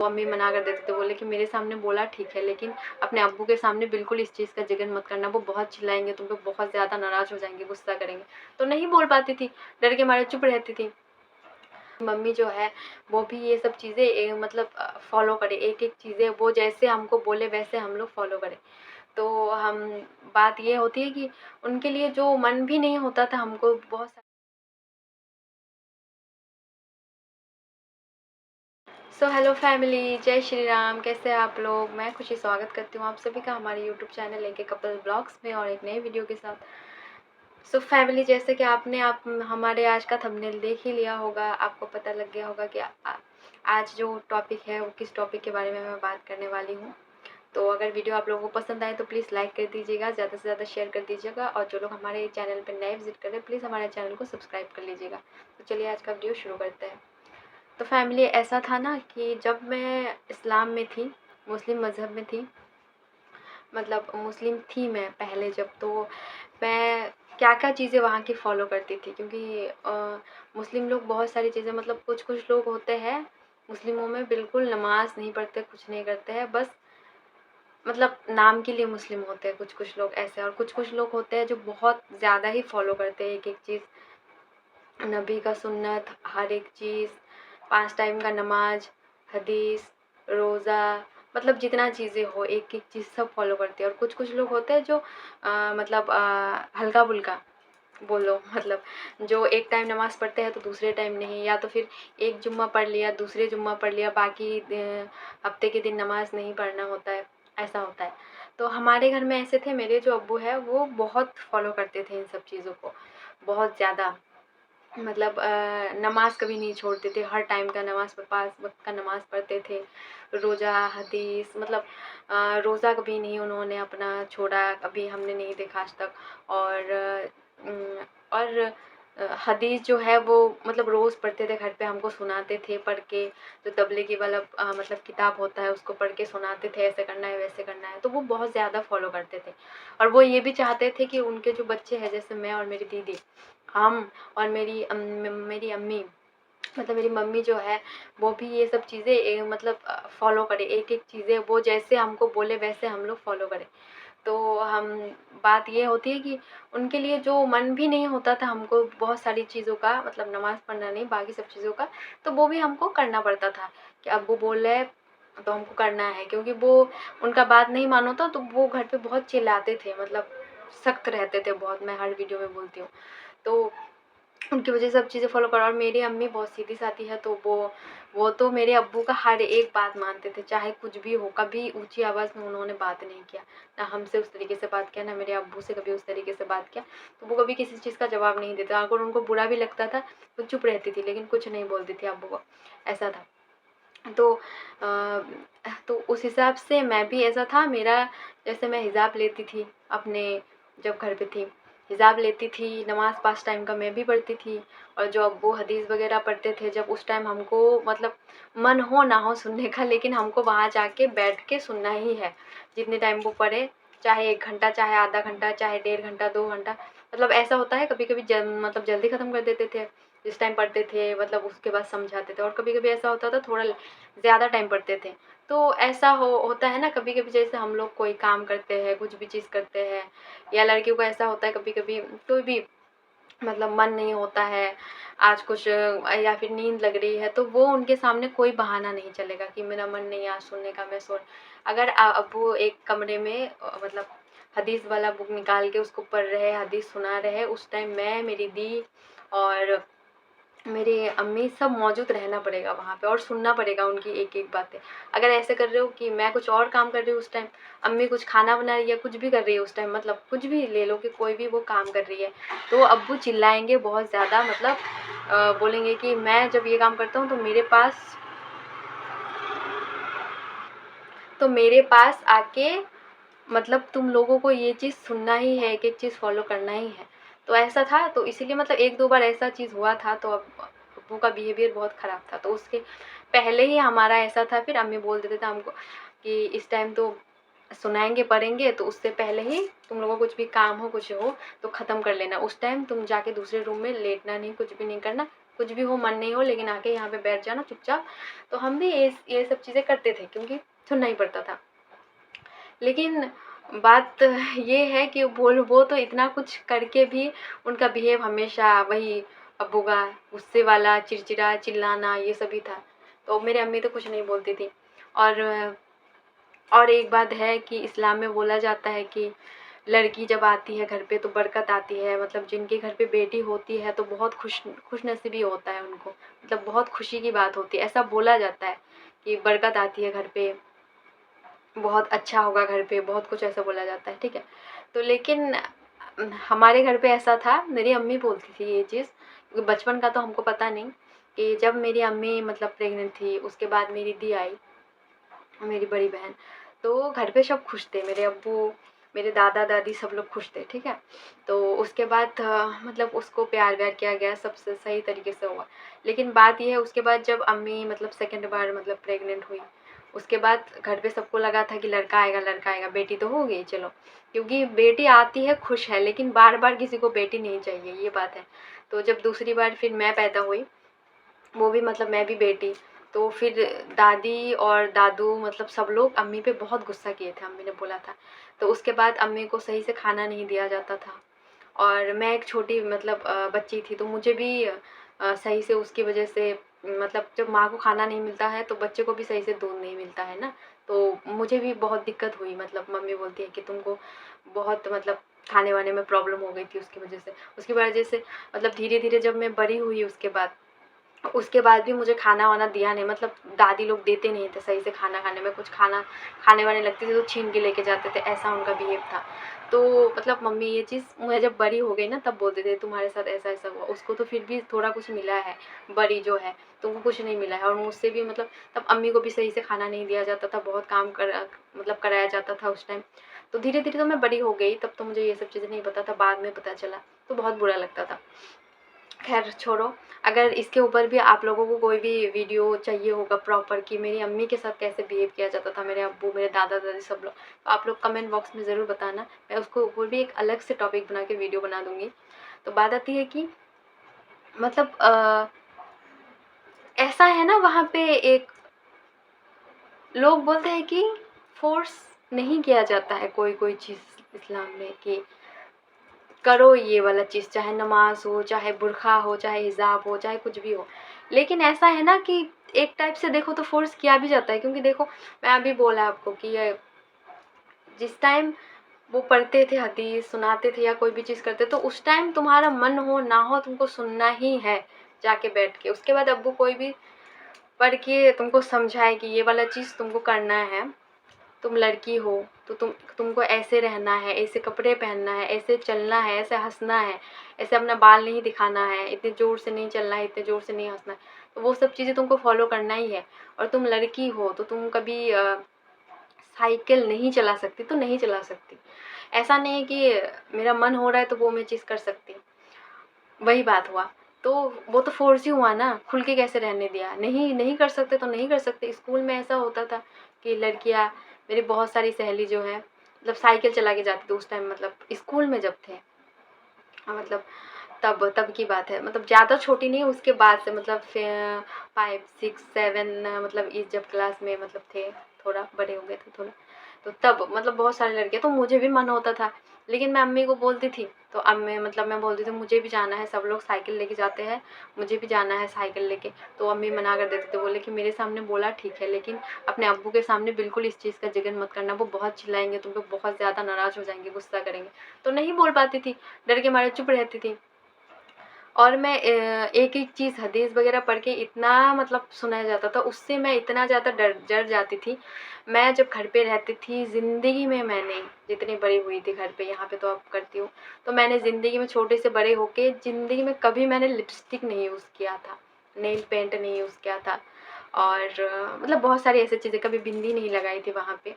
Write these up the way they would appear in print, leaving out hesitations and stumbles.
तो अम्मी मना कर देते थे, बोले कि मेरे सामने बोला ठीक है, लेकिन अपने अब्बू के सामने बिल्कुल इस चीज़ का ज़िक्र मत करना, वो बहुत चिल्लाएँगे, तुम पे बहुत ज़्यादा नाराज़ हो जाएँगे, गुस्सा करेंगे। तो नहीं बोल पाती थी, डर के मारे चुप रहती थी। मम्मी जो है वो भी ये सब चीज़ें मतलब फ़ॉलो करे, एक-एक चीज़ें वो जैसे हमको बोले वैसे हम लोग फ़ॉलो करें। तो हम बात ये होती है कि उनके लिए जो मन भी नहीं होता था हमको बहुत सा हेलो फैमिली, जय श्री राम। कैसे हैं आप लोग? मैं खुशी स्वागत करती हूँ आप सभी का हमारे यूट्यूब चैनल लेके कपल ब्लॉग्स में और एक नए वीडियो के साथ। फैमिली, जैसे कि आपने हमारे आज का थंबनेल देख ही लिया होगा, आपको पता लग गया होगा कि आज जो टॉपिक है वो किस टॉपिक के बारे में मैं बात करने वाली हूँ। तो अगर वीडियो आप लोगों को पसंद आए तो प्लीज़ लाइक कर दीजिएगा, ज़्यादा से ज़्यादा शेयर कर दीजिएगा, और जो लोग हमारे चैनल पर नए विजिट कर रहे हैं प्लीज़ हमारे चैनल को सब्सक्राइब कर लीजिएगा। तो चलिए आज का वीडियो शुरू करते हैं। तो फैमिली, ऐसा था ना कि जब मैं इस्लाम में थी, मुस्लिम मज़हब में थी, मतलब मुस्लिम थी मैं पहले जब, तो मैं क्या-क्या चीज़ें वहाँ की फ़ॉलो करती थी, क्योंकि मुस्लिम लोग बहुत सारी चीज़ें, मतलब कुछ-कुछ लोग होते हैं मुस्लिमों में बिल्कुल नमाज़ नहीं पढ़ते, कुछ नहीं करते हैं, बस मतलब नाम के लिए मुस्लिम होते हैं कुछ-कुछ लोग ऐसे, और कुछ-कुछ लोग होते हैं जो बहुत ज़्यादा ही फ़ॉलो करते हैं एक-एक चीज़, नबी का सुन्नत, हर एक चीज़, 5 टाइम का नमाज़, हदीस, रोज़ा, मतलब जितना चीज़ें हो एक-एक चीज़ सब फ़ॉलो करते हैं। और कुछ-कुछ लोग होते हैं जो मतलब हल्का-फुल्का बोलो, मतलब जो एक टाइम नमाज़ पढ़ते हैं तो दूसरे टाइम नहीं, या तो फिर एक जुम्मा पढ़ लिया, दूसरे जुम्मा पढ़ लिया, बाकी हफ्ते के दिन नमाज़ नहीं पढ़ना होता है, ऐसा होता है। तो हमारे घर में ऐसे थे, मेरे जो अब्बू हैं वो बहुत फ़ॉलो करते थे इन सब चीज़ों को, बहुत ज़्यादा, मतलब नमाज़ कभी नहीं छोड़ते थे, हर टाइम का नमाज़ 5 वक़्त का नमाज़ पढ़ते थे, रोज़ा, हदीस, मतलब रोज़ा कभी नहीं उन्होंने अपना छोड़ा, कभी हमने नहीं देखा आज तक। और और हदीस जो है वो मतलब रोज़ पढ़ते थे, घर पे हमको सुनाते थे पढ़ के, जो तबलीगी वाला मतलब किताब होता है उसको पढ़ के सुनाते थे, ऐसे करना है, वैसे करना है, तो वो बहुत ज़्यादा फ़ॉलो करते थे। और वो ये भी चाहते थे कि उनके जो बच्चे हैं, जैसे मैं और मेरी दीदी, हम और मेरी अम्मी, मतलब मेरी मम्मी जो है वो भी ये सब चीज़ें मतलब फ़ॉलो करे, एक-एक चीज़ें वो जैसे हमको बोले वैसे हम लोग फ़ॉलो करें। तो हम बात ये होती है कि उनके लिए जो मन भी नहीं होता था हमको बहुत सारी चीज़ों का, मतलब नमाज़ पढ़ना नहीं, बाकी सब चीज़ों का, तो वो भी हमको करना पड़ता था कि अब वो बोल रहे हैं तो हमको करना है, क्योंकि वो उनका बात नहीं मानो तो वो घर पे बहुत चिल्लाते थे, मतलब सख्त रहते थे बहुत, मैं हर वीडियो में बोलती हूँ। तो उनकी वजह से सब चीज़ें फ़ॉलो करा। और मेरी अम्मी बहुत सीधी-सादी है, तो वो तो मेरे अब्बू का हर एक बात मानते थे, चाहे कुछ भी हो, कभी ऊँची आवाज़ में उन्होंने बात नहीं किया। ना हमसे उस तरीके से बात किया, ना मेरे अब्बू से कभी उस तरीके से बात किया। तो वो कभी किसी चीज़ का जवाब नहीं देते, अगर उनको बुरा भी लगता था, तो चुप रहती थी, लेकिन कुछ नहीं बोलती थी अब्बू को, ऐसा था। तो तो उस हिसाब से मैं भी ऐसा था, मेरा जैसे मैं हिजाब लेती थी अपने, जब घर पे थी, हिजाब लेती थी, नमाज़ 5 टाइम का मैं भी पढ़ती थी, और जो अब्बू हदीस वग़ैरह पढ़ते थे जब, उस टाइम हमको मतलब मन हो ना हो सुनने का, लेकिन हमको वहाँ जाके बैठ के सुनना ही है। जितने टाइम वो पढ़े, चाहे 1 घंटा, चाहे आधा घंटा, चाहे डेढ़ घंटा, 2 घंटा, मतलब ऐसा होता है कभी-कभी मतलब जल्दी ख़त्म कर देते थे, जिस टाइम पढ़ते थे, मतलब उसके बाद समझाते थे, और कभी-कभी ऐसा होता था थोड़ा ज़्यादा टाइम पढ़ते थे। तो ऐसा होता है ना कभी-कभी, जैसे हम लोग कोई काम करते हैं, कुछ भी चीज़ करते हैं, या लड़कियों को ऐसा होता है कभी-कभी, कोई भी मतलब मन नहीं होता है, आज कुछ या फिर नींद लग रही है, तो वो उनके सामने कोई बहाना नहीं चलेगा कि मेरा मन नहीं है आज सुनने का, मैं सो, अगर अब वो एक कमरे में मतलब हदीस वाला बुक निकाल के उसको पढ़ रहे, हदीस सुना रहे, उस टाइम मैं, मेरी दी और मेरी अम्मी सब मौजूद रहना पड़ेगा वहाँ पे, और सुनना पड़ेगा उनकी एक-एक बातें। अगर ऐसे कर रहे हो कि मैं कुछ और काम कर रही हूँ उस टाइम, अम्मी कुछ खाना बना रही है, कुछ भी कर रही है उस टाइम, मतलब कुछ भी ले लो कि कोई भी वो काम कर रही है, तो अब्बू चिल्लाएँगे बहुत ज़्यादा, मतलब बोलेंगे कि मैं जब ये काम करता हूँ तो मेरे पास आके मतलब तुम लोगों को ये चीज़ सुनना ही है, एक-एक चीज़ फ़ॉलो करना ही है। तो ऐसा था, तो इसीलिए मतलब 1-2 बार ऐसा चीज़ हुआ था, तो अब अब्बू का बिहेवियर बहुत ख़राब था, तो उसके पहले ही हमारा ऐसा था, फिर अम्मी बोल देते थे हमको कि इस टाइम तो सुनाएँगे, पढ़ेंगे, तो उससे पहले ही तुम लोगों को कुछ भी काम हो, कुछ हो, तो ख़त्म कर लेना। उस टाइम तुम जाके दूसरे रूम में लेटना नहीं, कुछ भी नहीं करना, कुछ भी हो, मन नहीं हो, लेकिन आके यहाँ पे बैठ जाना चुपचाप। तो हम भी ये सब चीज़ें करते थे क्योंकि सुनना ही पड़ता था। लेकिन बात ये है कि वो तो इतना कुछ करके भी उनका बिहेव हमेशा वही अब्बू का गुस्से वाला, चिड़चिड़ा, चिल्लाना, ये सभी था। तो मेरी अम्मी तो कुछ नहीं बोलती थी। और एक बात है कि इस्लाम में बोला जाता है कि लड़की जब आती है घर पे तो बरकत आती है, मतलब जिनके घर पे बेटी होती है तो बहुत खुशनसीबी होता है उनको, मतलब बहुत खुशी की बात होती है, ऐसा बोला जाता है कि बरकत आती है घर पे, बहुत अच्छा होगा घर पे, बहुत कुछ ऐसा बोला जाता है, ठीक है। तो लेकिन हमारे घर पे ऐसा था, मेरी अम्मी बोलती थी ये चीज़, क्योंकि बचपन का तो हमको पता नहीं, कि जब मेरी अम्मी मतलब प्रेग्नेंट थी, उसके बाद मेरी दी आई, मेरी बड़ी बहन, तो घर पे सब खुश थे, मेरे अब्बू, मेरे दादा दादी सब लोग खुश थे, ठीक है। तो उसके बाद मतलब उसको प्यार व्यार किया गया, सबसे सही तरीके से हुआ। लेकिन बात ये है, उसके बाद जब अम्मी मतलब सेकंड बार मतलब प्रेग्नेंट हुई, उसके बाद घर पे सबको लगा था कि लड़का आएगा, लड़का आएगा, बेटी तो हो गई चलो, क्योंकि बेटी आती है खुश है, लेकिन बार बार किसी को बेटी नहीं चाहिए, ये बात है। तो जब दूसरी बार फिर मैं पैदा हुई, वो भी मतलब मैं भी बेटी, तो फिर दादी और दादू मतलब सब लोग अम्मी पे बहुत गुस्सा किए थे, अम्मी ने बोला था। तो उसके बाद अम्मी को सही से खाना नहीं दिया जाता था, और मैं एक छोटी मतलब बच्ची थी, तो मुझे भी सही से उसकी वजह से मतलब जब माँ को खाना नहीं मिलता है तो बच्चे को भी सही से दूध नहीं मिलता है ना, तो मुझे भी बहुत दिक्कत हुई, मतलब मम्मी बोलती है कि तुमको बहुत मतलब खाने वाने में प्रॉब्लम हो गई थी उसकी वजह से। उसकी वजह से मतलब धीरे धीरे जब मैं बड़ी हुई, उसके बाद भी मुझे खाना वाना दिया नहीं, मतलब दादी लोग देते नहीं थे सही से खाना, खाने में कुछ खाना खाने वाने लगती थी तो छीन के लेके जाते थे, ऐसा उनका बिहेव था। तो मतलब मम्मी ये चीज़ मुझे जब बड़ी हो गई ना तब बोलते थे तुम्हारे साथ ऐसा ऐसा हुआ, उसको तो फिर भी थोड़ा कुछ मिला है, बड़ी जो है तुमको कुछ नहीं मिला है। और मुझसे भी मतलब तब अम्मी को भी सही से खाना नहीं दिया जाता था, बहुत काम कर मतलब कराया जाता था उस टाइम। तो धीरे धीरे तो मैं बड़ी हो गई, तब तो मुझे ये सब चीज़ें नहीं पता था, बाद में पता चला, तो बहुत बुरा लगता था। खैर छोड़ो, अगर इसके ऊपर भी आप लोगों को कोई भी वीडियो चाहिए होगा प्रॉपर कि मेरी अम्मी के साथ कैसे बिहेव किया जाता था, मेरे अब्बू, मेरे दादा दादी सब लोग, तो आप लोग कमेंट बॉक्स में ज़रूर बताना, मैं उसको ऊपर भी एक अलग से टॉपिक बना के वीडियो बना दूँगी। तो बात आती है कि मतलब ऐसा है ना, वहाँ पे एक लोग बोलते हैं कि फ़ोर्स नहीं किया जाता है कोई चीज़ इस्लाम में, कि करो ये वाला चीज़, चाहे नमाज़ हो, चाहे बुर्का हो, चाहे हिजाब हो, चाहे कुछ भी हो। लेकिन ऐसा है ना कि एक टाइप से देखो तो फ़ोर्स किया भी जाता है, क्योंकि देखो मैं अभी बोला आपको कि ये जिस टाइम वो पढ़ते थे, हदीस सुनाते थे या कोई भी चीज़ करते, तो उस टाइम तुम्हारा मन हो ना हो तुमको सुनना ही है जाके बैठ के। उसके बाद अब्बू कोई भी पढ़ के तुमको समझाए कि ये वाला चीज़ तुमको करना है, तुम लड़की हो तो तुमको ऐसे रहना है, ऐसे कपड़े पहनना है, ऐसे चलना है, ऐसे हंसना है, ऐसे अपना बाल नहीं दिखाना है, इतने ज़ोर से नहीं चलना है, इतने ज़ोर से नहीं हंसना है। तो वो सब चीज़ें तुमको फॉलो करना ही है। और तुम लड़की हो तो तुम कभी साइकिल नहीं चला सकती तो नहीं चला सकती। ऐसा नहीं है कि मेरा मन हो रहा है तो वो मैं चीज़ कर सकती, वही बात हुआ। तो वो तो फ़ोर्स ही हुआ ना, खुल के कैसे रहने दिया, नहीं नहीं कर सकते तो नहीं कर सकते। स्कूल में ऐसा होता था कि लड़कियाँ, मेरी बहुत सारी सहेली जो है मतलब साइकिल चला के जाती थी उस टाइम, मतलब स्कूल में जब थे, मतलब तब की बात है, मतलब ज़्यादा छोटी नहीं, उसके बाद से मतलब 5 6 7 मतलब इस जब क्लास में मतलब थे, थोड़ा बड़े हो गए थे थोड़ा, तो तब मतलब बहुत सारी लड़कियाँ, तो मुझे भी मन होता था, लेकिन मैं अम्मी को बोलती थी, तो अम्मी मतलब मैं बोलती थी मुझे भी जाना है, सब लोग साइकिल लेके जाते हैं, मुझे भी जाना है साइकिल लेके, तो अम्मी मना कर देते थे, बोले कि मेरे सामने बोला ठीक है, लेकिन अपने अब्बू के सामने बिल्कुल इस चीज़ का जिक्र मत करना, वो बहुत चिल्लाएंगे, तुम पे बहुत ज़्यादा नाराज़ हो जाएंगे, गुस्सा करेंगे। तो नहीं बोल पाती थी, डर के मारे चुप रहती थी। और मैं एक-एक चीज़ हदीस वग़ैरह पढ़ के इतना मतलब सुनाया जाता था, उससे मैं इतना ज़्यादा डर जाती थी। मैं जब घर पे रहती थी, ज़िंदगी में मैंने जितनी बड़ी हुई थी घर पे, यहाँ पे तो अब करती हूँ, तो मैंने ज़िंदगी में छोटे से बड़े होके ज़िंदगी में कभी मैंने लिपस्टिक नहीं यूज़ किया था, नेल पेंट नहीं यूज़ किया था, और मतलब बहुत सारी ऐसी चीज़ें, कभी बिंदी नहीं लगाई थी वहाँ पे।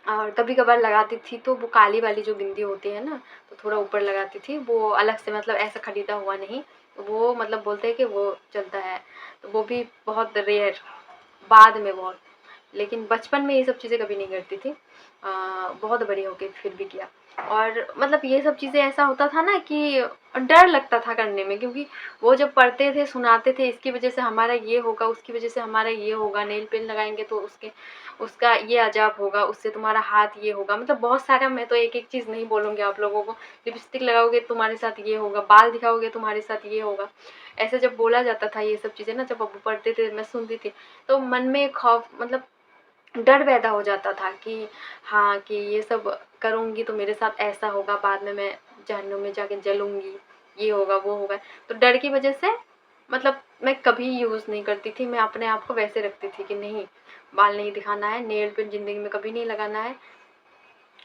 और कभी-कभार लगाती थी तो वो काली वाली जो बिंदी होती है ना, तो थोड़ा ऊपर लगाती थी, वो अलग से, मतलब ऐसा खरीदा हुआ नहीं, वो मतलब बोलते हैं कि वो चलता है, तो वो भी बहुत रेयर, बाद में बहुत। लेकिन बचपन में ये सब चीज़ें कभी नहीं करती थी, बहुत बड़ी हो के फिर भी किया। और मतलब ये सब चीज़ें ऐसा होता था ना कि डर लगता था करने में, क्योंकि वो जब पढ़ते थे सुनाते थे इसकी वजह से हमारा ये होगा, उसकी वजह से हमारा ये होगा, नेल पेंट लगाएंगे तो उसका ये अजाब होगा, उससे तुम्हारा हाथ ये होगा, मतलब बहुत सारा। मैं तो एक एक चीज़ नहीं बोलूँगी आप लोगों को। लिपस्टिक लगाओगे तुम्हारे साथ ये होगा, बाल दिखाओगे तुम्हारे साथ ये होगा, ऐसे जब बोला जाता था ये सब चीज़ें ना, जब अबू पढ़ते थे मैं सुनती थी, तो मन में खौफ मतलब डर पैदा हो जाता था कि हाँ, कि ये सब करूँगी तो मेरे साथ ऐसा होगा, बाद में मैं जहन्नुम में जाके जलूँगी, ये होगा वो होगा। तो डर की वजह से मतलब मैं कभी यूज़ नहीं करती थी। मैं अपने आप को वैसे रखती थी कि नहीं, बाल नहीं दिखाना है, नेल पेंट ज़िंदगी में कभी नहीं लगाना है,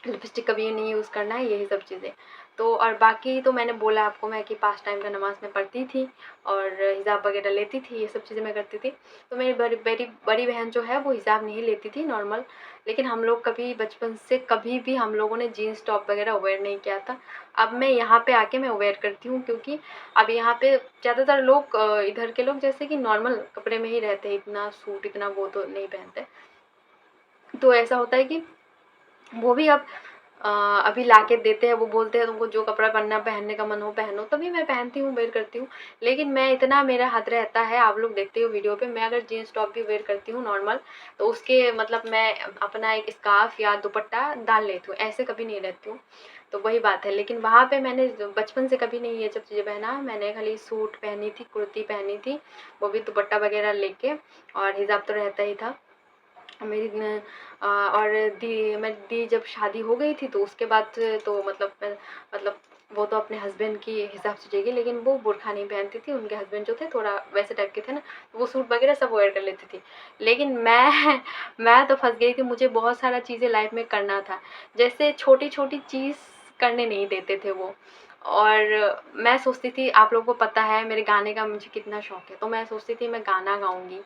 लिपस्टिक कभी नहीं यूज़ करना है, यही सब चीज़ें। तो और बाकी तो मैंने बोला आपको मैं कि 5 टाइम का नमाज़ मैं पढ़ती थी और हिजाब वगैरह लेती थी, ये सब चीज़ें मैं करती थी। तो मेरी बड़ी बहन जो है वो हिजाब नहीं लेती थी, नॉर्मल। लेकिन हम लोग कभी बचपन से कभी भी हम लोगों ने जीन्स टॉप वगैरह वेयर नहीं किया था। अब मैं यहाँ पे आके मैं वेयर करती हूँ, क्योंकि अब यहाँ पे ज़्यादातर लोग इधर के लोग जैसे कि नॉर्मल कपड़े में ही रहते हैं, इतना सूट इतना वो तो नहीं पहनते। तो ऐसा होता है कि वो भी अब अभी लाके देते हैं, वो बोलते हैं तुमको जो कपड़ा पहनना पहनने का मन हो पहनो, तभी मैं पहनती हूँ, वेयर करती हूँ। लेकिन मैं इतना मेरा हद रहता है, आप लोग देखते हो वीडियो पे, मैं अगर जीन्स टॉप भी वेयर करती हूँ नॉर्मल, तो उसके मतलब मैं अपना एक स्कार्फ या दुपट्टा डाल लेती हूँ, ऐसे कभी नहीं रहती हूँ। तो वही बात है। लेकिन वहाँ पे मैंने बचपन से कभी नहीं ये सब चीज़ें पहना। मैंने खाली सूट पहनी थी, कुर्ती पहनी थी, वो भी दुपट्टा वगैरह लेके, और हिजाब तो रहता ही था। मेरी और दी जब शादी हो गई थी तो उसके बाद तो मतलब मैं मतलब वो तो अपने हस्बैंड की हिसाब से जाएगी, लेकिन वो बुर्खा नहीं पहनती थी। उनके हस्बैंड जो थे थोड़ा वैसे टाइप के थे ना, तो वो सूट वगैरह सब वेयर कर लेती थी। लेकिन मैं मैं तो फंस गई कि मुझे बहुत सारा चीज़ें लाइफ में करना था, जैसे छोटी छोटी चीज़ करने नहीं देते थे वो। और मैं सोचती थी, आप लोगों को पता है मेरे गाने का मुझे कितना शौक है, तो मैं सोचती थी मैं गाना गाऊंगी,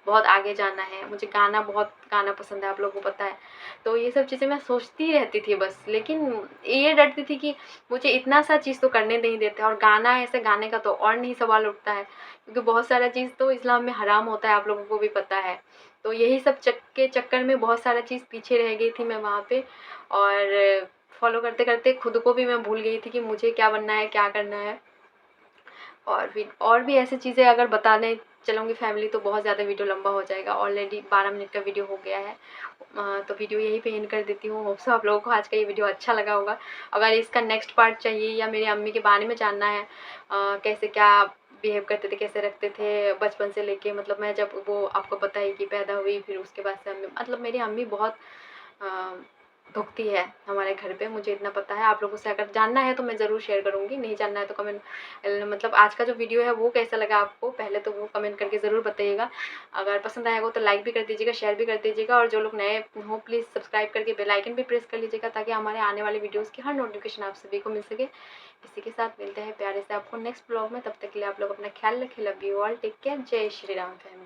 बहुत आगे जाना है मुझे, बहुत गाना पसंद है, आप लोगों को पता है। तो ये सब चीज़ें मैं सोचती रहती थी बस, लेकिन ये डरती थी कि मुझे इतना सा चीज़ तो करने नहीं देते, और गाना ऐसे गाने का तो और नहीं सवाल उठता है, क्योंकि बहुत सारा चीज़ तो इस्लाम में हराम होता है, आप लोगों को भी पता है। तो यही सब के चक्कर में बहुत सारा चीज़ पीछे रह गई थी मैं वहाँ पे, और फॉलो करते करते खुद को भी मैं भूल गई थी कि मुझे क्या बनना है, क्या करना है। और भी ऐसी चीज़ें अगर बताने चलूँगी फैमिली, तो बहुत ज़्यादा वीडियो लंबा हो जाएगा। ऑलरेडी 12 मिनट का वीडियो हो गया है। तो वीडियो यहीं पे एंड कर देती हूँ। होप सो आप लोगों को आज का ये वीडियो अच्छा लगा होगा। अगर इसका नेक्स्ट पार्ट चाहिए या मेरी अम्मी के बारे में जानना है, कैसे क्या बिहेव करते थे, कैसे रखते थे बचपन से लेके, मतलब मैं जब वो आपको पता है कि पैदा हुई, फिर उसके बाद से अम्मी मतलब मेरी अम्मी बहुत भुगती है हमारे घर पे, मुझे इतना पता है। आप लोगों से अगर जानना है तो मैं ज़रूर शेयर करूँगी, नहीं जानना है तो कमेंट मतलब आज का जो वीडियो है वो कैसा लगा आपको, पहले तो वो कमेंट करके ज़रूर बताइएगा। अगर पसंद आएगा तो लाइक भी कर दीजिएगा, शेयर भी कर दीजिएगा, और जो लोग नए हो प्लीज़ सब्सक्राइब करके बेल आइकन भी प्रेस कर लीजिएगा, ताकि हमारे आने वाले वीडियोज़ की हर नोटिफिकेशन आप सभी को मिल सके। इसी के साथ मिलते हैं प्यारे से आपको नेक्स्ट ब्लॉग में, तब तक के लिए आप लोग अपना ख्याल रखें। Love you all, take care, जय श्री राम फैमिली।